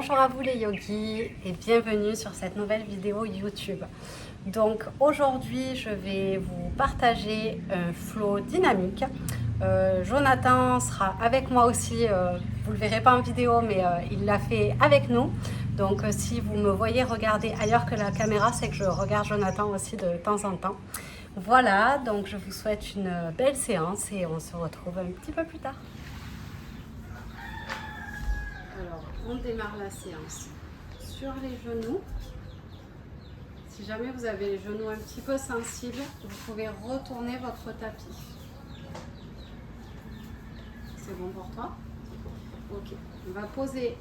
Bonjour à vous les yogis et bienvenue sur cette nouvelle vidéo YouTube. Donc aujourd'hui je vais vous partager un flow dynamique. Jonathan sera avec moi aussi, vous ne le verrez pas en vidéo mais il l'a fait avec nous. Donc si vous me voyez regarder ailleurs que la caméra, c'est que je regarde Jonathan aussi de temps en temps. Voilà, donc je vous souhaite une belle séance et on se retrouve un petit peu plus tard. Alors, on démarre la séance sur les genoux. Si jamais vous avez les genoux un petit peu sensibles, vous pouvez retourner votre tapis. C'est bon pour toi? Ok. On va poser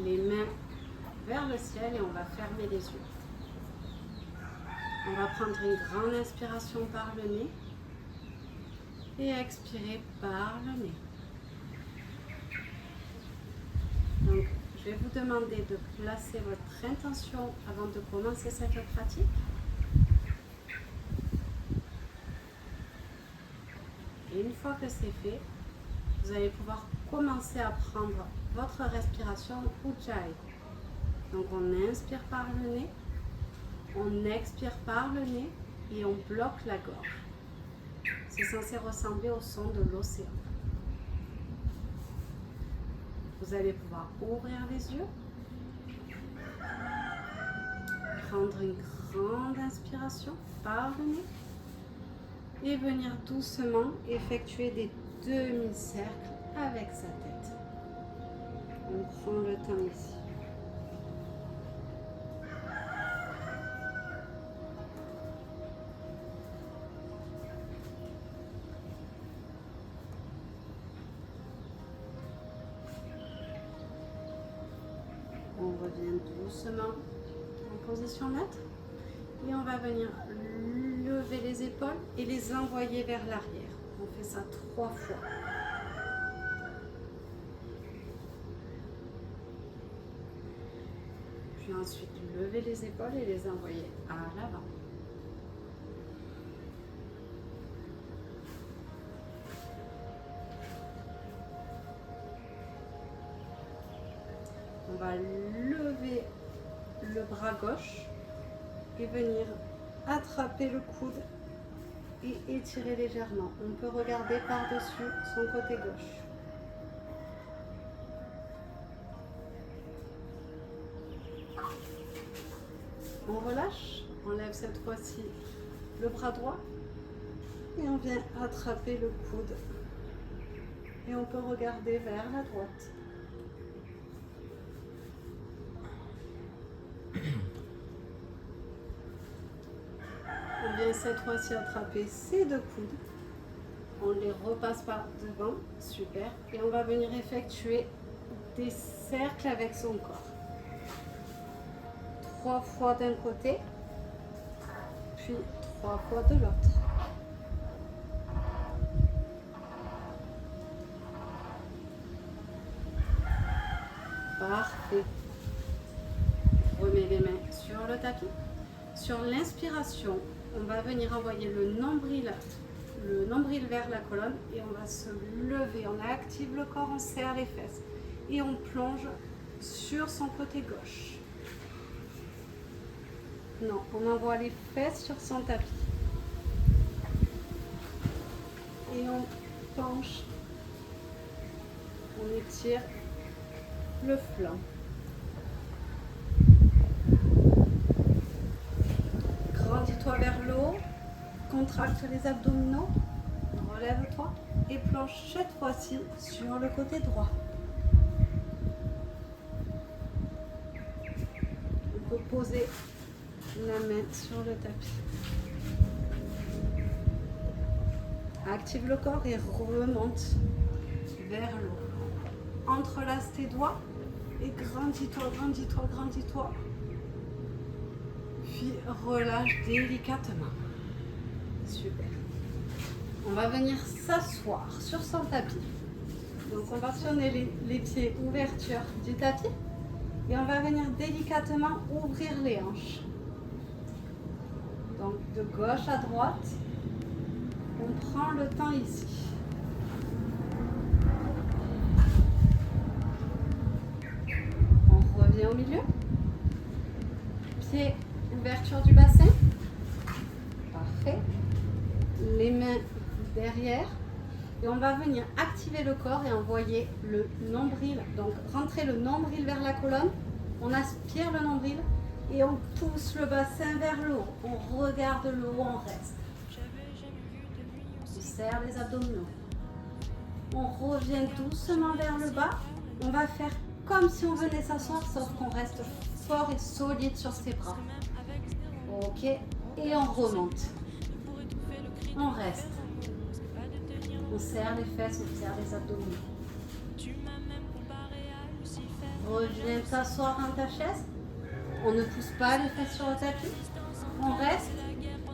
les mains vers le ciel et on va fermer les yeux. On va prendre une grande inspiration par le nez et expirer par le nez. Donc, je vais vous demander de placer votre intention avant de commencer cette pratique. Et une fois que c'est fait, vous allez pouvoir commencer à prendre votre respiration Ujjayi. Donc on inspire par le nez, on expire par le nez et on bloque la gorge. C'est censé ressembler au son de l'océan. Vous allez pouvoir ouvrir les yeux, prendre une grande inspiration par le nez et venir doucement effectuer des demi-cercles avec sa tête. On prend le temps ici. On revient doucement en position neutre et on va venir lever les épaules et les envoyer vers l'arrière. On fait ça 3 fois. Puis ensuite lever les épaules et les envoyer à l'avant. On va lever le bras gauche et venir attraper le coude et étirer légèrement. On peut regarder par-dessus son côté gauche. On relâche, on lève cette fois-ci le bras droit et on vient attraper le coude. Et on peut regarder vers la droite. On vient cette fois-ci attraper ces deux coudes. On les repasse par devant, super. Et on va venir effectuer des cercles avec son corps. 3 fois d'un côté, puis 3 fois de l'autre. Parfait. Remets les mains sur le tapis. Sur l'inspiration, on va venir envoyer le nombril vers la colonne et on va se lever. On active le corps, on serre les fesses et on plonge sur son côté gauche. Non, on envoie les fesses sur son tapis. Et on penche. On étire le flanc. Grandis-toi vers le haut. Contracte les abdominaux. Relève-toi et plonge cette fois-ci sur le côté droit. On peut poser la main sur le tapis. Active le corps et remonte vers le haut. Entrelace tes doigts et grandis-toi, grandis-toi, grandis-toi. Puis relâche délicatement. Super. On va venir s'asseoir sur son tapis. Donc on va sonner les pieds ouverture du tapis et on va venir délicatement ouvrir les hanches. Donc de gauche à droite, on prend le temps ici. On revient au milieu. Pied, ouverture du bassin. Parfait. Les mains derrière. Et on va venir activer le corps et envoyer le nombril. Donc rentrer le nombril vers la colonne. On aspire le nombril et on pousse le bassin vers le haut. On regarde le haut, on reste. On serre les abdominaux. On revient doucement vers le bas. On va faire comme si on venait s'asseoir, sauf qu'on reste fort et solide sur ses bras. Ok, et on remonte. On reste. On serre les fesses, on serre les abdominaux. Reviens t'asseoir dans ta chaise. On ne pousse pas les fesses sur le tapis. On reste.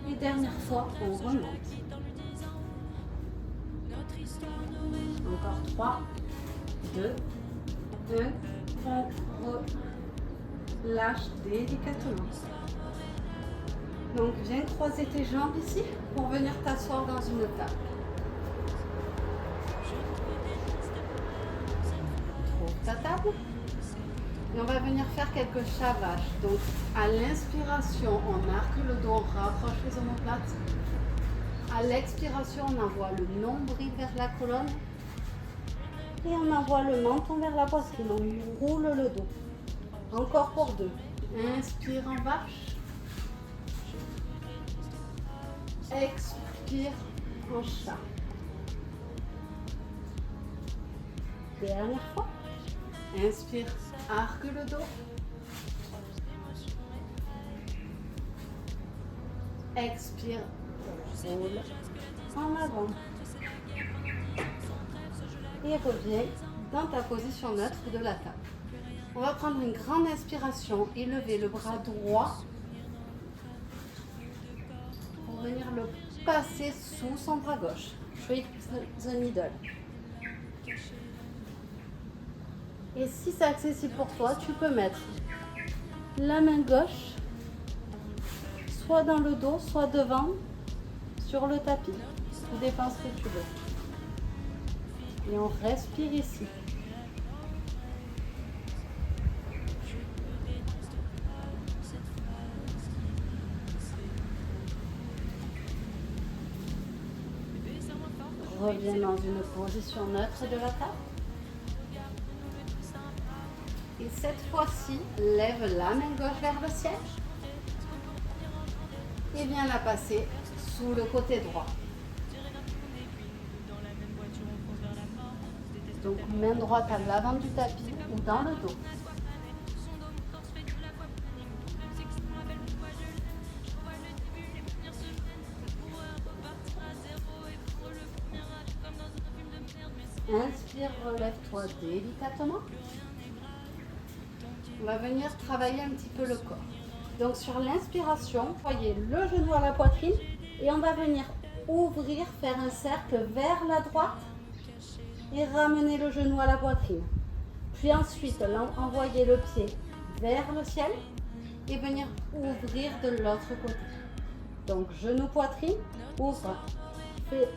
Et dernière fois, on remonte. Encore 3, 2, 1. On relâche délicatement. Donc viens croiser tes jambes ici pour venir t'asseoir dans une table. Trouve ta table. Et on va venir faire quelques chavages. Donc à l'inspiration, on arque le dos, on rapproche les omoplates. À l'expiration, on envoie le nombril vers la colonne. Et on envoie le menton vers la poitrine. On roule le dos. Encore pour 2. Inspire en vache. Expire en chat. Dernière fois. Inspire, arque le dos. Expire, roule en avant. Et reviens dans ta position neutre de la table. On va prendre une grande inspiration et lever le bras droit pour venir le passer sous son bras gauche. Treat the needle. Et si c'est accessible pour toi, tu peux mettre la main gauche soit dans le dos, soit devant, sur le tapis. Tout dépend ce que tu veux. Et on respire ici. Reviens dans une position neutre de la table. Et cette fois-ci, lève la main gauche vers le ciel. Et viens la passer sous le côté droit. Donc main droite à l'avant du tapis ou dans le dos. Inspire, relève-toi délicatement. On va venir travailler un petit peu le corps. Donc sur l'inspiration, voyez le genou à la poitrine et on va venir ouvrir, faire un cercle vers la droite et ramener le genou à la poitrine. Puis ensuite, envoyer le pied vers le ciel et venir ouvrir de l'autre côté. Donc genou, poitrine, ouvre, fais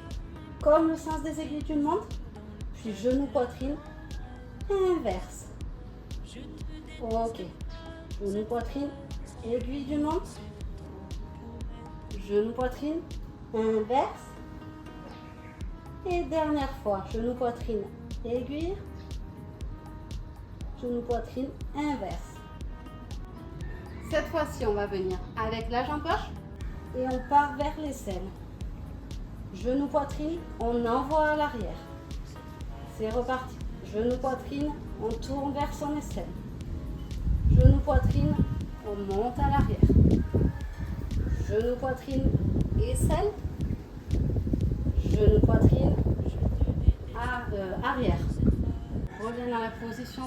comme le sens des aiguilles d'une montre, puis genou, poitrine, inverse. Ok, genou, poitrine, aiguille d'une montre, genou, poitrine, inverse. Et dernière fois, genou, poitrine, aiguille, genou, poitrine, inverse. Cette fois-ci, on va venir avec la jambe gauche et on part vers l'aisselle. Genou, poitrine, on envoie à l'arrière. C'est reparti. Genou, poitrine, on tourne vers son aisselle. Genou, poitrine, on monte à l'arrière. Genou, poitrine, aisselle. Genou, poitrine, arrière. Reviens dans la position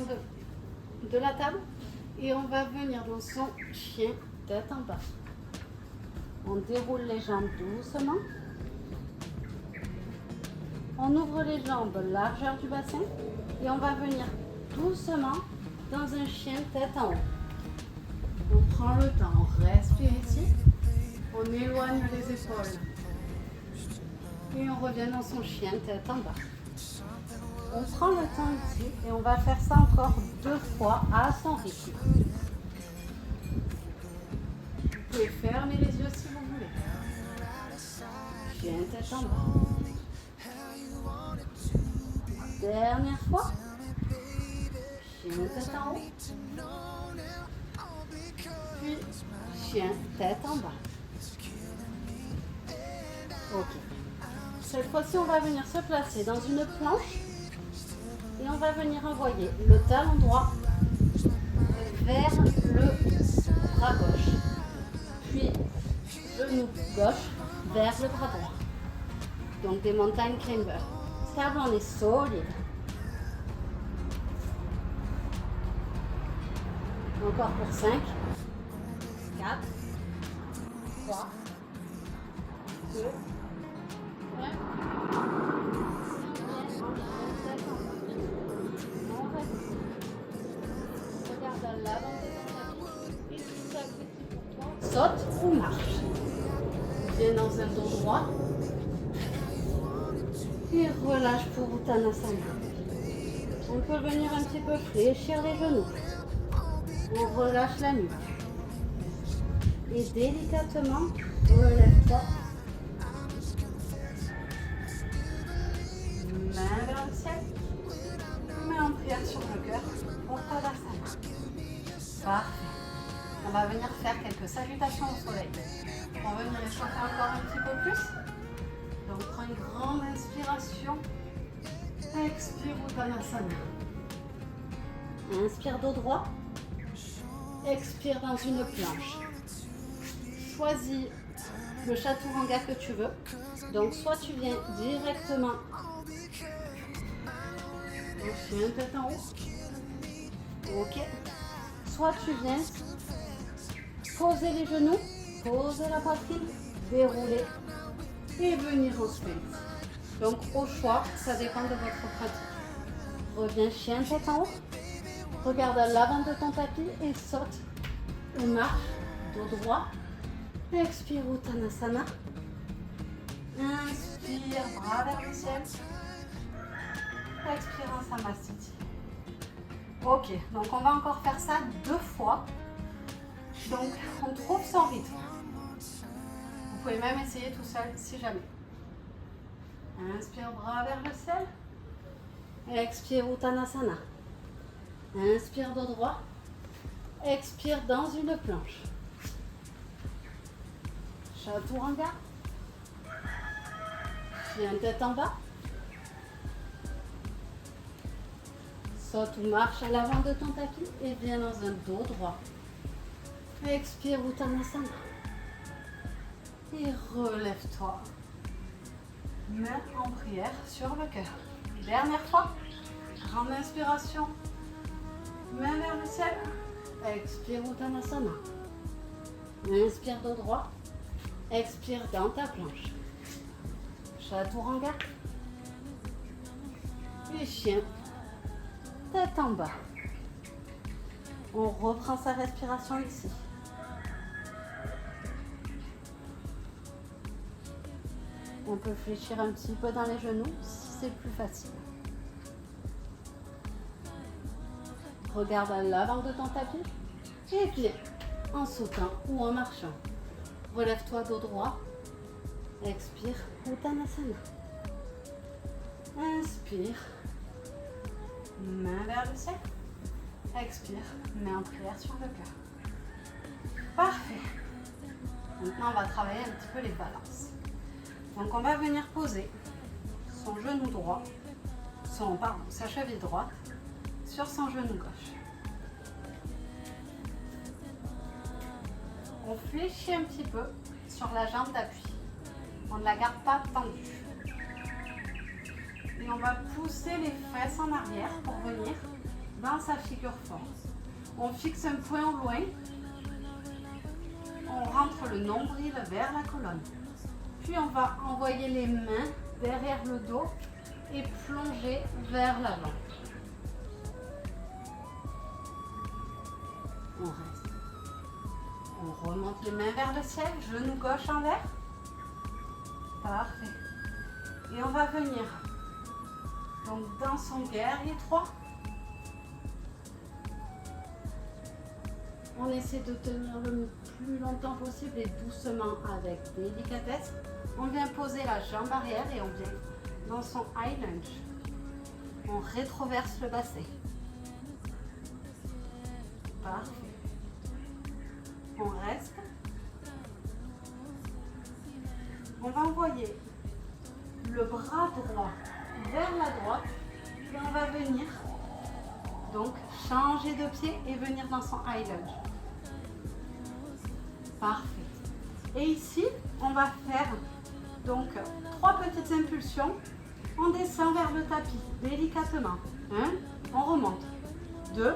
de la table et on va venir dans son chien tête en bas. On déroule les jambes doucement. On ouvre les jambes, largeur du bassin et on va venir doucement dans un chien tête en haut. On prend le temps, on respire ici, on éloigne les épaules et on revient dans son chien tête en bas. On prend le temps ici et on va faire ça encore 2 fois à son rythme. Vous pouvez fermer les yeux si vous voulez. Chien tête en bas. Dernière fois. Chien tête en haut. Puis chien tête en bas. Ok. Cette fois-ci, on va venir se placer dans une planche et on va venir envoyer le talon droit vers le bras gauche. Puis genou gauche vers le bras droit. Donc des mountain climbers. Stable, on est solide. Encore pour 5, 4, 3, 2, 1. Regarde à l'avant de ton tapis. Saute ou marche. Viens dans un dos droit. Et relâche pour Uttanasana. On peut venir un petit peu fléchir les genoux. On relâche la nuque. Et délicatement, relève-toi. Main vers le ciel. Main en prière sur le cœur pour Tadasana. Parfait. On va venir faire quelques salutations au soleil. On va venir échauffer encore un petit peu plus. Donc prends une grande inspiration. Expire Uttanasana. Inspire dos droit. Expire dans une planche. Choisis le chaturanga que tu veux. Donc soit tu viens directement au chien tête en haut. Ok. Soit tu viens poser les genoux, poser la poitrine, dérouler et venir en sprint. Donc au choix, ça dépend de votre pratique. Reviens chien tête en haut. Regarde à l'avant de ton tapis et saute ou marche, dos droit. Expire Uttanasana. Inspire, bras vers le ciel. Expire en Samasthiti. Ok, donc on va encore faire ça 2 fois. Donc on trouve son rythme. Vous pouvez même essayer tout seul si jamais. Inspire, bras vers le ciel. Expire Uttanasana. Inspire dos droit. Expire dans une planche. Chaturanga. Chien tête en bas. Saute ou marche à l'avant de ton tapis et viens dans un dos droit. Expire Uttanasana. Et relève-toi. Main en prière sur le cœur. Dernière fois. Grande inspiration. Main vers le ciel. Expire Uttanasana. Inspire dos droit. Expire dans ta planche. Chaturanga. Et chien. Tête en bas. On reprend sa respiration ici. On peut fléchir un petit peu dans les genoux si c'est plus facile. Regarde à l'avant de ton tapis et viens en sautant ou en marchant. Relève-toi dos droit. Expire Uttanasana. Inspire. Main vers le ciel. Expire. Main en prière sur le cœur. Parfait. Maintenant, on va travailler un petit peu les balances. Donc, on va venir poser son genou droit, sa cheville droite sur son genou gauche. On fléchit un petit peu sur la jambe d'appui. On ne la garde pas tendue. Et on va pousser les fesses en arrière pour venir dans sa figure forte. On fixe un point au loin. On rentre le nombril vers la colonne. Puis on va envoyer les mains derrière le dos et plonger vers l'avant. On reste. On remonte les mains vers le ciel, genou gauche en l'air. Parfait. Et on va venir Donc dans son guerrier 3, on essaie de tenir le plus longtemps possible et doucement avec délicatesse. On vient poser la jambe arrière et on vient dans son high lunge. On rétroverse le bassin. Parfait. On reste. On va envoyer le bras droit vers la droite et on va venir donc changer de pied et venir dans son high lunge. Parfait. Et ici, on va faire donc 3 petites impulsions. On descend vers le tapis délicatement. 1, on remonte. 2,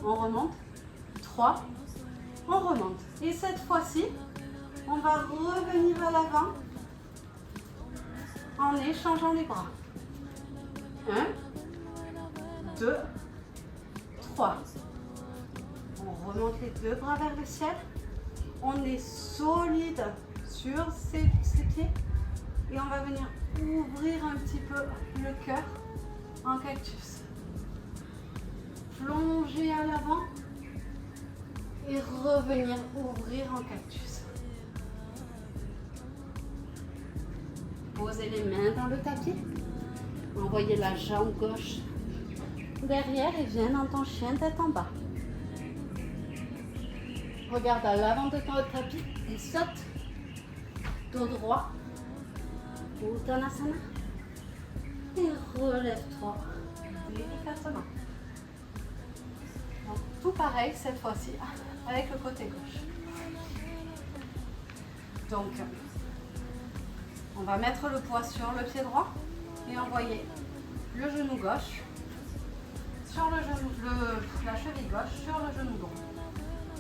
on remonte. 3, on remonte. Et cette fois-ci, on va revenir à l'avant en échangeant les bras. 1, 2, 3. On remonte les 2 bras vers le ciel. On est solide sur ses pieds. Et on va venir ouvrir un petit peu le cœur en cactus. Plonger à l'avant et revenir ouvrir en cactus. Posez les mains dans le tapis. Envoyez la jambe gauche derrière et viens dans ton chien tête en bas. Regarde à l'avant de ton tapis et saute. Dos droit. Uttanasana. Et relève-toi délicatement. Donc, tout pareil cette fois-ci avec le côté gauche. Donc, on va mettre le poids sur le pied droit et envoyer le genou gauche sur le genou, la cheville gauche sur le genou droit.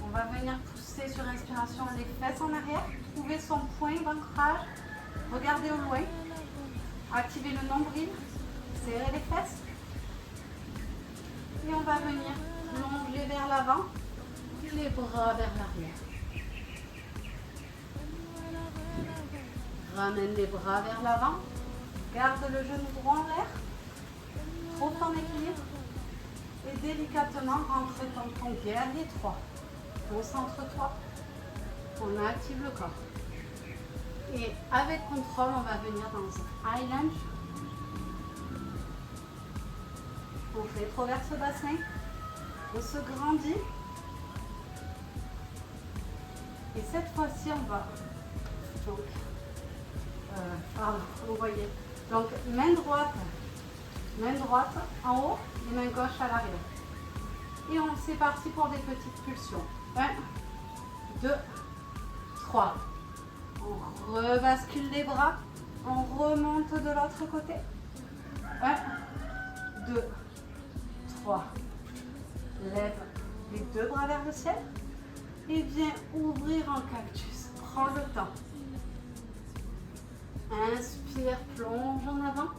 On va venir pousser sur inspiration les fesses en arrière, trouver son point d'ancrage, regardez au loin, activer le nombril, serrer les fesses et on va venir plonger vers l'avant, les bras vers l'arrière. Ramène les bras vers l'avant, garde le genou droit en l'air, trouve ton équilibre et délicatement rentre dans ton guerrier 3. Concentre-toi, on active le corps. Et avec contrôle, on va venir dans un high lunge. On rétroverse le bassin, on se grandit. Et cette fois-ci, on va donc envoyer. Donc main droite en haut et main gauche à l'arrière. Et c'est parti pour des petites pulsions. 1, 2, 3. On rebascule les bras, on remonte de l'autre côté. 1, 2, 3. Lève les 2 bras vers le ciel et viens ouvrir en cactus. Prends le temps. Inspire, plonge en avant.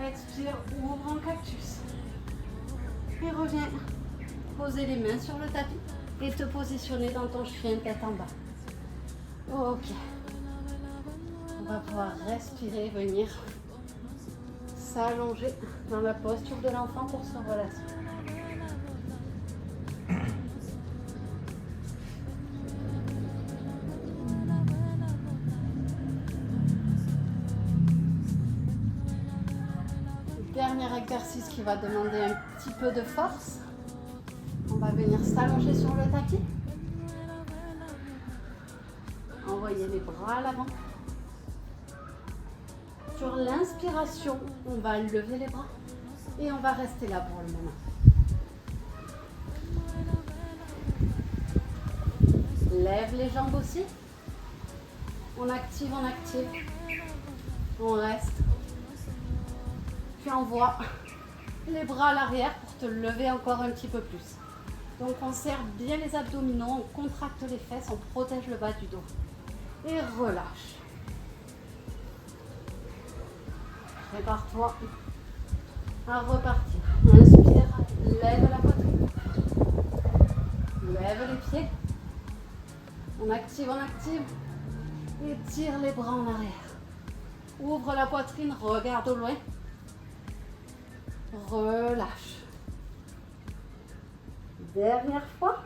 Expire, ouvre en cactus. Et reviens poser les mains sur le tapis et te positionner dans ton chien tête en bas. Ok. On va pouvoir respirer, venir s'allonger dans la posture de l'enfant pour se relâcher. Dernier exercice qui va demander un petit peu de force. On va venir s'allonger sur le tapis. Envoyer les bras à l'avant. Sur l'inspiration, on va lever les bras et on va rester là pour le moment. Lève les jambes aussi. On active, on reste. Puis envoie les bras à l'arrière pour te lever encore un petit peu plus. Donc on serre bien les abdominaux, on contracte les fesses, on protège le bas du dos. Et relâche. Prépare-toi à repartir. Inspire, lève la poitrine. Lève les pieds. On active. Et tire les bras en arrière. Ouvre la poitrine, regarde au loin. relâche. Dernière fois.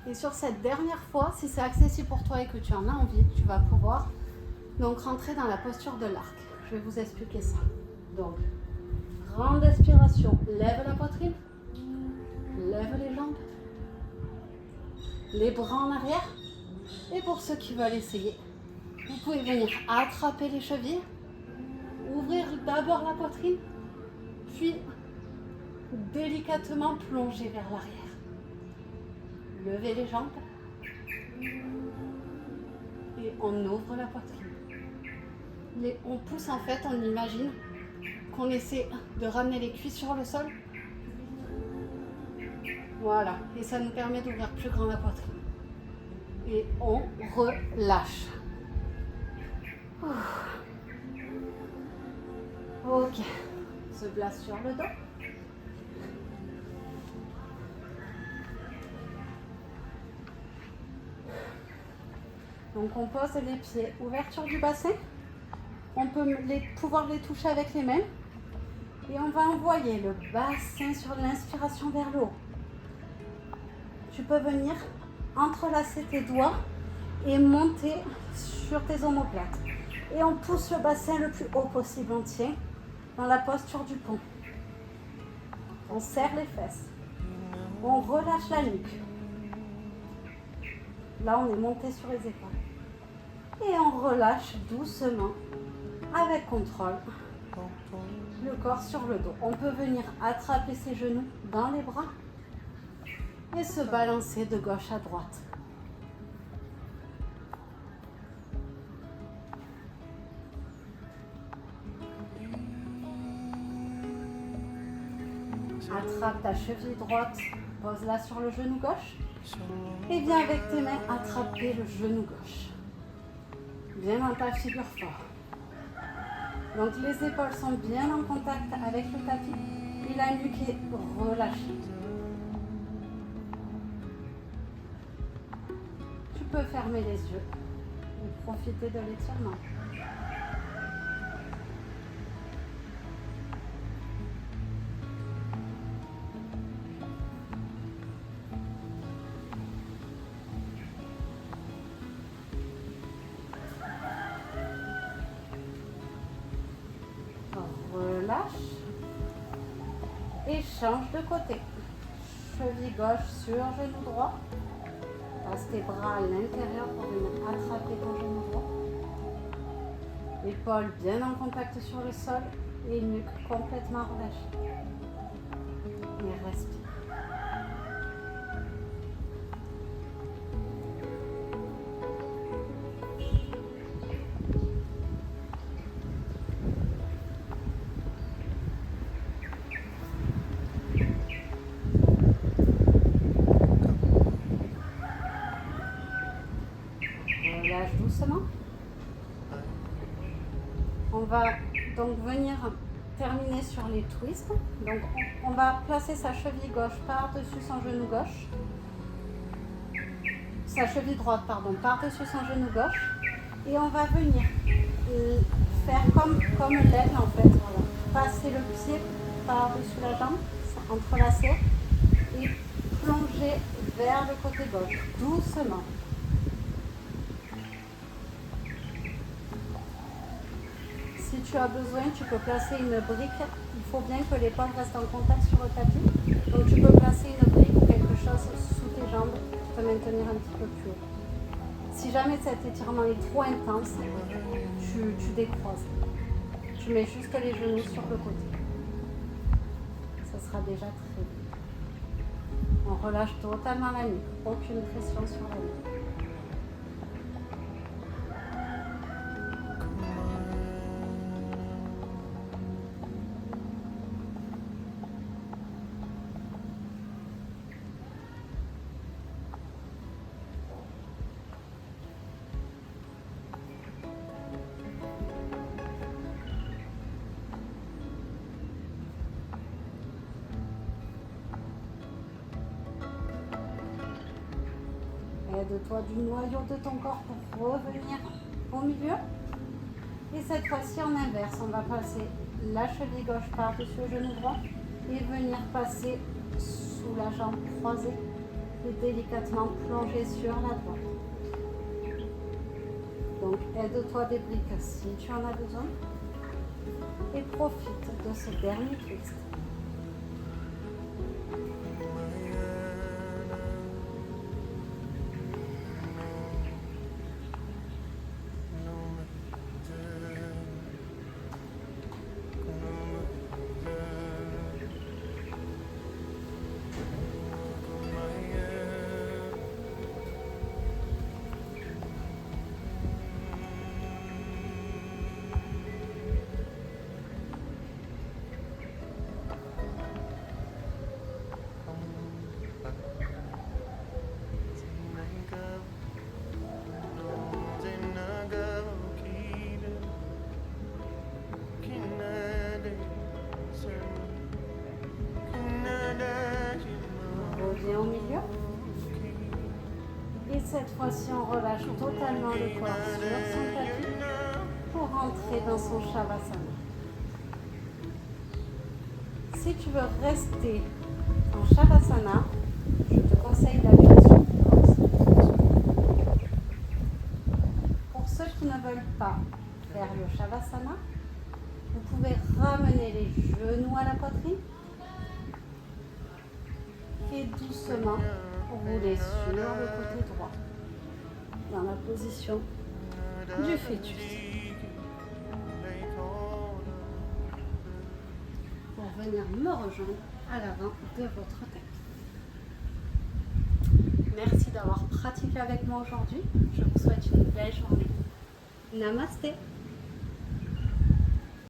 Et sur cette dernière fois, si c'est accessible pour toi et que tu en as envie, tu vas pouvoir donc rentrer dans la posture de l'arc. Je vais vous expliquer ça. Donc, grande expiration, lève la poitrine, lève les jambes, les bras en arrière. Et pour ceux qui veulent essayer, vous pouvez venir attraper les chevilles, ouvrir d'abord la poitrine, puis délicatement plonger vers l'arrière. Levez les jambes et on ouvre la poitrine. On pousse en fait, on imagine qu'on essaie de ramener les cuisses sur le sol. Voilà, et ça nous permet d'ouvrir plus grand la poitrine. Et on relâche. Ok, on se place sur le dos. Donc on pose les pieds, ouverture du bassin. On peut pouvoir les toucher avec les mains. Et on va envoyer le bassin sur l'inspiration vers le haut. Tu peux venir entrelacer tes doigts et monter sur tes omoplates. Et on pousse le bassin le plus haut possible, on tient dans la posture du pont. On serre les fesses. On relâche la nuque. Là, on est monté sur les épaules. Et on relâche doucement, avec contrôle, le corps sur le dos. On peut venir attraper ses genoux dans les bras et se balancer de gauche à droite. Attrape ta cheville droite, pose-la sur le genou gauche et viens avec tes mains attraper le genou gauche. Viens dans ta figure fort. Donc les épaules sont bien en contact avec le tapis et la nuque est relâchée. Tu peux fermer les yeux et profiter de l'étirement. Relâche et change de côté. Cheville gauche sur genou droit. Passe tes bras à l'intérieur pour venir attraper ton genou droit. Épaules bien en contact sur le sol et nuque complètement relâchée. Et respire. Relâche doucement. On va donc venir terminer sur les twists. Donc on va placer sa cheville gauche par-dessus son genou gauche. Sa cheville droite, pardon, par-dessus son genou gauche. Et on va venir faire comme l'aigle en fait. Voilà. Passer le pied par-dessus la jambe, entrelacer et plonger vers le côté gauche, doucement. Si tu as besoin, tu peux placer une brique. Il faut bien que l'épaule reste en contact sur le tapis. Donc tu peux placer une brique ou quelque chose sous tes jambes pour te maintenir un petit peu plus haut. Si jamais cet étirement est trop intense, tu décroises. Tu mets juste les genoux sur le côté. Ça sera déjà très bien. On relâche totalement la nuque. Aucune pression sur la nuque. Aide-toi du noyau de ton corps pour revenir au milieu. Et cette fois-ci en inverse, on va passer la cheville gauche par-dessus le genou droit et venir passer sous la jambe croisée et délicatement plonger sur la droite. Donc aide-toi des briques si tu en as besoin et profite de ce dernier twist. Reviens au milieu. Et cette fois-ci, on relâche totalement le corps sur son tapis pour rentrer dans son Shavasana. Si tu veux rester en Shavasana, je te conseille d'aller sur Pour ceux qui ne veulent pas faire le Shavasana, vous pouvez ramener les genoux à la poitrine et doucement rouler sur le côté droit dans la position du fœtus pour venir me rejoindre à l'avant de votre tapis. Merci d'avoir pratiqué avec moi aujourd'hui. Je vous souhaite une belle journée. Namasté.